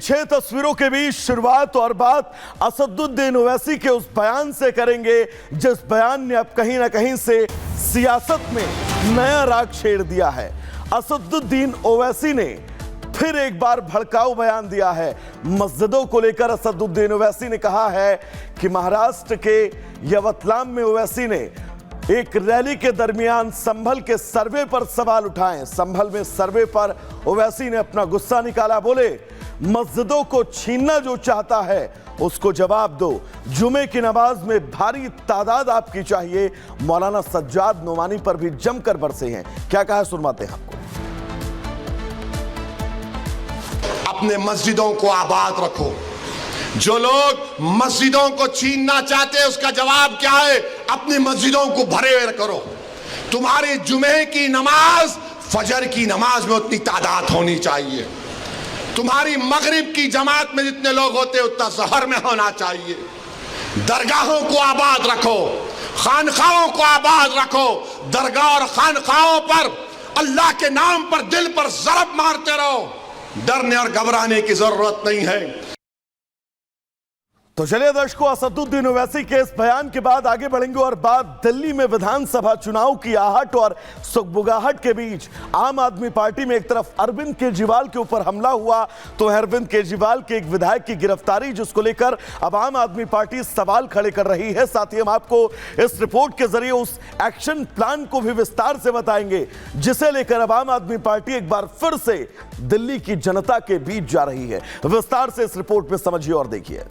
6 तस्वीरों के बीच शुरुआत और बात असदुद्दीन ओवैसी के उस बयान से करेंगे जिस बयान ने अब कहीं ना कहीं से सियासत में नया राग छेड़ दिया है। असदुद्दीन ओवैसी ने फिर एक बार भड़काऊ बयान दिया है। मस्जिदों को लेकर असदुद्दीन ओवैसी ने कहा है कि महाराष्ट्र के यवतलाम में ओवैसी ने एक रैली के दरमियान संभल के सर्वे पर सवाल उठाए। संभल में सर्वे पर ओवैसी ने अपना गुस्सा निकाला। बोले, मस्जिदों को छीनना जो चाहता है उसको जवाब दो। जुमे की नमाज में भारी तादाद आपकी चाहिए। मौलाना सज्जाद नोमानी पर भी जमकर बरसे हैं। क्या कहा सुनवाते हैं आपको। अपने मस्जिदों को आबाद रखो। जो लोग मस्जिदों को छीनना चाहते हैं उसका जवाब क्या है? अपनी मस्जिदों को भरे करो। तुम्हारी जुमे की नमाज फजर की नमाज में उतनी तादाद होनी चाहिए। तुम्हारी मगरिब की जमात में जितने लोग होते हैं उतना सहर में होना चाहिए। दरगाहों को आबाद रखो, खानखाओं को आबाद रखो। दरगाह और खानखाओं पर अल्लाह के नाम पर दिल पर ज़रब मारते रहो। डरने और घबराने की जरूरत नहीं है। तो चलिए दर्शकों, असदुद्दीन ओवैसी के इस बयान के बाद आगे बढ़ेंगे और बात दिल्ली में विधानसभा चुनाव की आहट और सुगबुगाहट के बीच आम आदमी पार्टी में एक तरफ अरविंद केजरीवाल के ऊपर हमला हुआ तो अरविंद केजरीवाल के एक विधायक की गिरफ्तारी, जिसको लेकर अब आम आदमी पार्टी सवाल खड़े कर रही है। साथ ही हम आपको इस रिपोर्ट के जरिए उस एक्शन प्लान को भी विस्तार से बताएंगे जिसे लेकर अब आम आदमी पार्टी एक बार फिर से दिल्ली की जनता के बीच जा रही है। विस्तार से इस रिपोर्ट में समझिए और देखिए।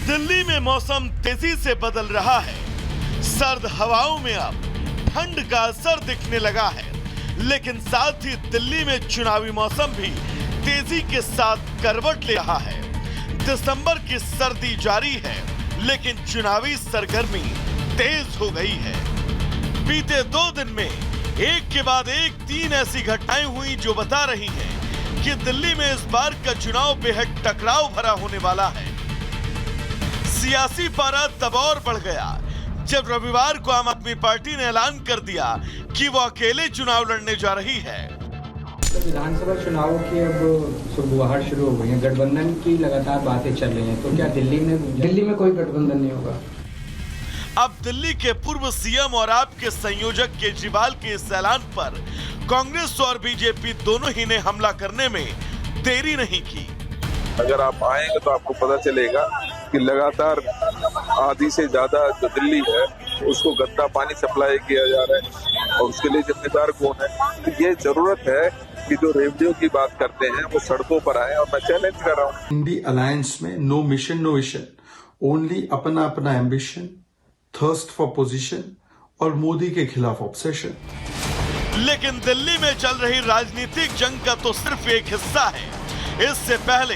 दिल्ली में मौसम तेजी से बदल रहा है। सर्द हवाओं में अब ठंड का असर दिखने लगा है, लेकिन साथ ही दिल्ली में चुनावी मौसम भी तेजी के साथ करवट ले रहा है। दिसंबर की सर्दी जारी है, लेकिन चुनावी सरगर्मी तेज हो गई है। बीते 2 दिन में एक के बाद एक 3 ऐसी घटनाएं हुई जो बता रही हैं कि दिल्ली में इस बार का चुनाव बेहद टकराव भरा होने वाला है। सियासी पारा तब और बढ़ गया जब रविवार को आम आदमी पार्टी ने ऐलान कर दिया कि वो अकेले चुनाव लड़ने जा रही है। विधानसभा चुनाव की अब सुगबुगाहट शुरू हो गई है। गठबंधन की लगातार बातें चल रही हैं, तो क्या दिल्ली में कोई गठबंधन नहीं होगा? अब दिल्ली के पूर्व सीएम और आपके संयोजक केजरीवाल के इस ऐलान पर कांग्रेस और बीजेपी दोनों ही ने हमला करने में देरी नहीं की। अगर आप आएंगे तो आपको पता चलेगा कि लगातार आधी से ज्यादा जो दिल्ली है उसको गंदा पानी सप्लाई किया जा रहा है और उसके लिए जिम्मेदार कौन है? तो ये जरूरत है कि जो रेवडियो की बात करते हैं वो सड़कों पर आए और मैं चैलेंज कर रहा हूँ। इंडी अलायंस में no mission no vision, only अपना अपना एम्बिशन, थर्स्ट फॉर पोजीशन और मोदी के खिलाफ ऑब्सेशन। लेकिन दिल्ली में चल रही राजनीतिक जंग का तो सिर्फ एक हिस्सा है। इससे पहले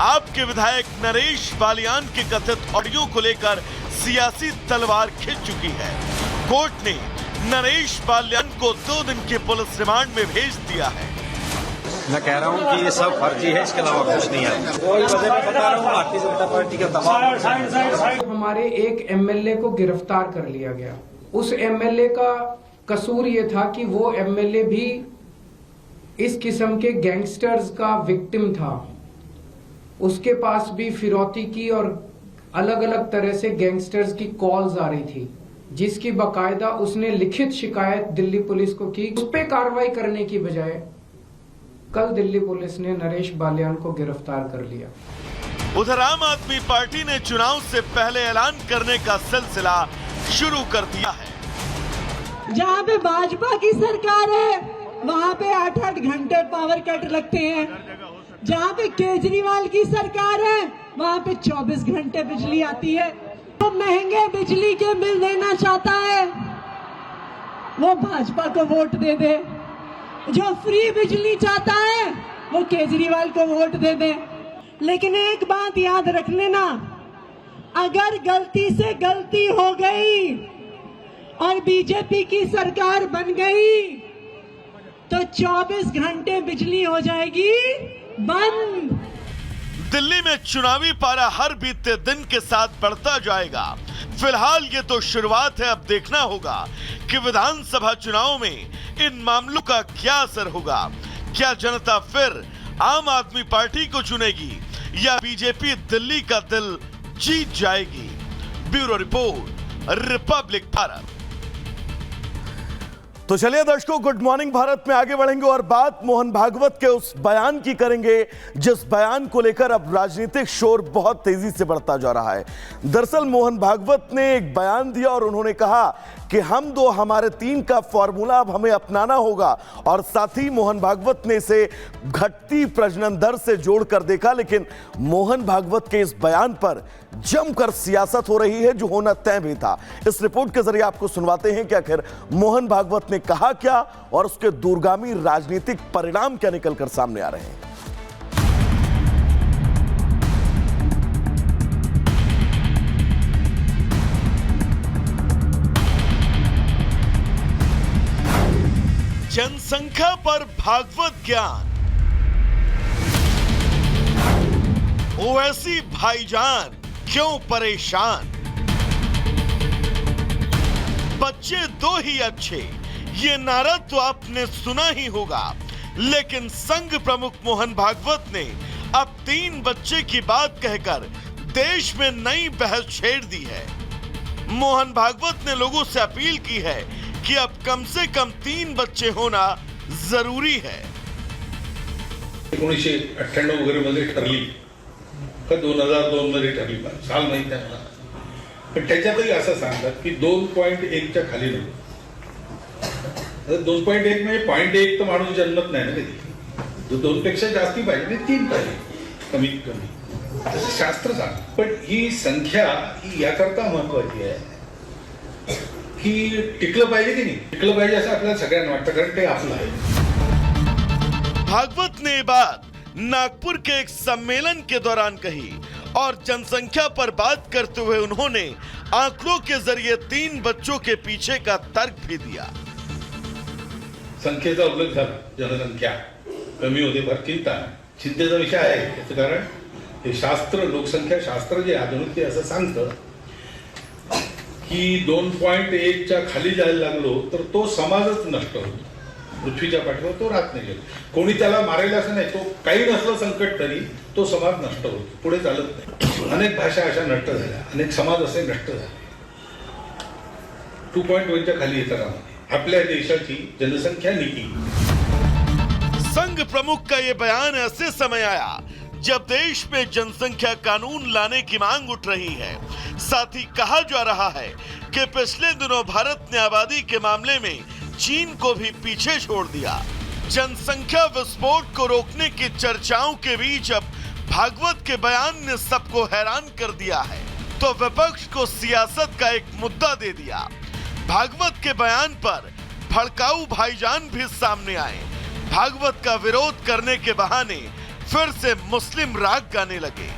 आपके विधायक नरेश बालियान के कथित ऑडियो को लेकर सियासी तलवार खिंच चुकी है। कोर्ट ने नरेश बालियान को 2 दिन के पुलिस रिमांड में भेज दिया है। मैं कह रहा हूं कि ये सब फर्जी है, इसके अलावा कुछ नहीं है। कोई वजह मैं बता रहा हूं, भारतीय जनता पार्टी का तमाम हमारे एक एमएलए को गिरफ्तार कर लिया गया। उस एमएलए का कसूर ये था कि वो एमएलए भी इस किस्म के गैंगस्टर्स का विक्टिम था। उसके पास भी फिरौती की और अलग अलग तरह से गैंगस्टर्स की कॉल्स आ रही थी, जिसकी बाकायदा उसने लिखित शिकायत दिल्ली पुलिस को की। उस पर कार्रवाई करने की बजाय कल दिल्ली पुलिस ने नरेश बालियान को गिरफ्तार कर लिया। उधर आम आदमी पार्टी ने चुनाव से पहले ऐलान करने का सिलसिला शुरू कर दिया है। जहाँ पे भाजपा की सरकार है वहाँ पे 8-8 घंटे पावर कट लगते हैं। जहाँ पे केजरीवाल की सरकार है वहाँ पे 24 घंटे बिजली आती है। तो महंगे बिजली के बिल देना चाहता है वो भाजपा को वोट दे दे, जो फ्री बिजली चाहता है वो केजरीवाल को वोट दे दे। लेकिन एक बात याद रख लेना, अगर गलती से गलती हो गई और बीजेपी की सरकार बन गई तो 24 घंटे बिजली हो जाएगी बंद। दिल्ली में चुनावी पारा हर बीते दिन के साथ बढ़ता जाएगा। फिलहाल ये तो शुरुआत है, अब देखना होगा कि विधानसभा चुनाव में इन मामलों का क्या असर होगा। क्या जनता फिर आम आदमी पार्टी को चुनेगी या बीजेपी दिल्ली का दिल जीत जाएगी? Bureau report, Republic Bharat. तो चलिए दर्शकों, गुड मॉर्निंग भारत में आगे बढ़ेंगे और बात मोहन भागवत के उस बयान की करेंगे जिस बयान को लेकर अब राजनीतिक शोर बहुत तेजी से बढ़ता जा रहा है। दरअसल मोहन भागवत ने एक बयान दिया और उन्होंने कहा कि हम दो हमारे तीन का फॉर्मूला अब हमें अपनाना होगा और साथ ही मोहन भागवत ने इसे घटती प्रजनन दर से जोड़कर देखा। लेकिन मोहन भागवत के इस बयान पर जमकर सियासत हो रही है जो होना तय भी था। इस रिपोर्ट के जरिए आपको सुनवाते हैं कि आखिर मोहन भागवत ने कहा क्या और उसके दूरगामी राजनीतिक परिणाम क्या निकलकर सामने आ रहे हैं। जनसंख्या पर भागवत ज्ञान, ओवैसी भाईजान क्यों परेशान? बच्चे दो ही अच्छे, ये नारा तो आपने सुना ही होगा, लेकिन संघ प्रमुख मोहन भागवत ने अब 3 बच्चे की बात कहकर देश में नई बहस छेड़ दी है। मोहन भागवत ने लोगों से अपील की है कि अब कम से कम 3 बच्चे होना जरूरी है। 1998 वगैरे मध्ये ठरली का 2002 मध्ये ठरली, साल माहित आहे मला, पण त्याच्यातही असं सांगतात की 2.1 च्या खाली नको. 2.1 म्हणजे 0.1 तर माणूस जन्मत नाही ना कधी, 2 पेक्षा जास्ती पाहिजे, 3 पाहिजे कमीत कमी, तसं शास्त्र सांगतं. पण ही संख्या ही याकरता महत्वाची आहे की टिकलं पाहिजे की नाही, टिकलं पाहिजे असं आपल्याला सगळ्यांना वाटतं, कारण ते आपलं आहे. भागवत ने ये बात नागपुर के एक सम्मेलन के दौरान कही और जनसंख्या पर बात करते हुए उन्होंने आंकड़ों के जरिए 3 बच्चों के पीछे का तर्क भी दिया। संख्येचा उल्लेख झाला, जनसंख्या कमी होते फार चिंतेचा विषय आहे. याचं कारण हे शास्त्र, लोकसंख्या शास्त्र जे आधुनिक ते असं सांगतं की 2.1 च्या खाली जायला लागलो तर तो समाजच नष्ट होतो, पृथ्वीच्या पाठीवर तो राहत नाही. कोणी त्याला मारेल असं नाही, तो काही नसलं संकट तरी तो समाज नष्ट होतो, पुढे चालत नाही. अनेक भाषा अशा नष्ट झाल्या, अनेक समाज असे नष्ट झाले. 2.1 च्या खाली येतं का आपल्या देशाची जनसंख्या नीती. संघ प्रमुख का यह बयान ऐसे समय आया जब देश में जनसंख्या कानून लाने की मांग उठ रही है। साथ ही कहा जा रहा है कि पिछले दिनों भारत ने आबादी के मामले में चीन को भी पीछे छोड़ दिया। जनसंख्या विस्फोट को रोकने की चर्चाओं के बीच अब भागवत के बयान ने सबको हैरान कर दिया है, तो विपक्ष को सियासत का एक मुद्दा दे दिया। भागवत के बयान पर भड़काऊ भाईजान भी सामने आए। भागवत का विरोध करने के बहाने फिर से मुस्लिम राग गाने लगे।